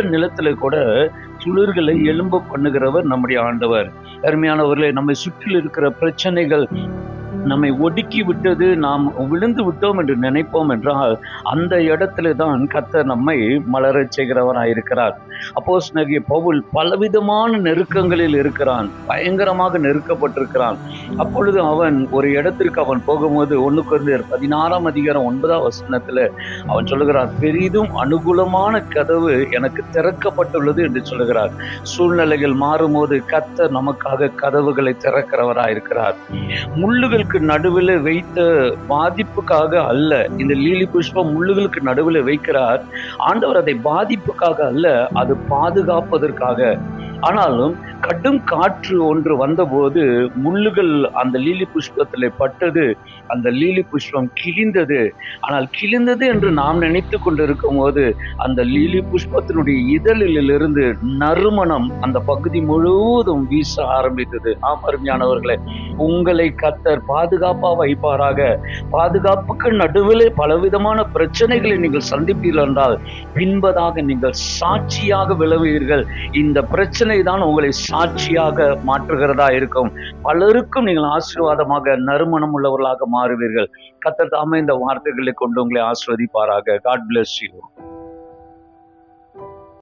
நிலத்துல கூட துளிர்களை எழும்ப பண்ணுகிறவர் நம்முடைய ஆண்டவர். அருமையானவர்களே, நம்மை சுற்றில் இருக்கிற பிரச்சனைகள் நம்மை ஒடுக்கி விட்டது, நாம் விழுந்து விட்டோம் என்று நினைப்போம் என்றால், அந்த இடத்திலே தான் கர்த்தர் நம்மை மலரச் செய்கிறவராயிருக்கிறார். அப்போஸ்தலனாகிய பவுல் பலவிதமான நெருக்கங்களில் இருக்கிறான். பயங்கரமாக நெருக்கப்பட்டிருக்கிறான். அப்பொழுது அவன் ஒரு இடத்திற்கு அவன் போகும்போது 1 கொரிந்தியர் 16ஆம் அதிகாரம் 9ஆம் வசனத்திலே அவன் சொல்லுகிறான், பெரிதும் அனுகூலமான கதவு எனக்கு திறக்கப்பட்டுள்ளது என்று சொல்லுகிறார். சூழ்நிலைகள் மாறும்போது கர்த்தர் நமக்காக கதவுகளை திறக்கிறவராயிருக்கிறார். முள்ளுகளுக்கு நடுவில் வைத்த பாதிப்புக்காக அல்ல, இந்த லீலி புஷ்பம் முள்ளுகளுக்கு நடுவில் வைக்கிறார். ஆண்டவர் அதை பாதிப்புக்காக அல்ல, அது பாதுகாப்பதற்காக. ஆனாலும் கடும் காற்று ஒன்று வந்தபோது முள்ளுகள் அந்த லீலி புஷ்பத்தில் பட்டது, அந்த லீலி புஷ்பம் கிழிந்தது. ஆனால் கிழிந்தது என்று நாம் நினைத்து கொண்டிருக்கும் போது அந்த லீலி புஷ்பத்தினுடைய இதழிலிருந்து நறுமணம் அந்த பகுதி முழுவதும் வீச ஆரம்பித்தது. அருமையானவர்களே, உங்களை கர்த்தர் பாதுகாப்பா வைப்பாராக. பாதுகாப்புக்கு நடுவிலே பலவிதமான பிரச்சனைகளை நீங்கள் சந்திப்பீர்கள் என்றால் பின்பதாக நீங்கள் சாட்சியாக விளங்குவீர்கள். இந்த பிரச்சனை தான் உங்களை சாட்சியாக மாற்றுகிறதா இருக்கும். பலருக்கும் நீங்கள் ஆசீர்வாதமாக நறுமணம் உள்ளவர்களாக மாறுவீர்கள். கர்த்தர் தாமே இந்த வார்த்தைகளை கொண்டு உங்களை ஆசீர்வதிப்பாராக. God bless you.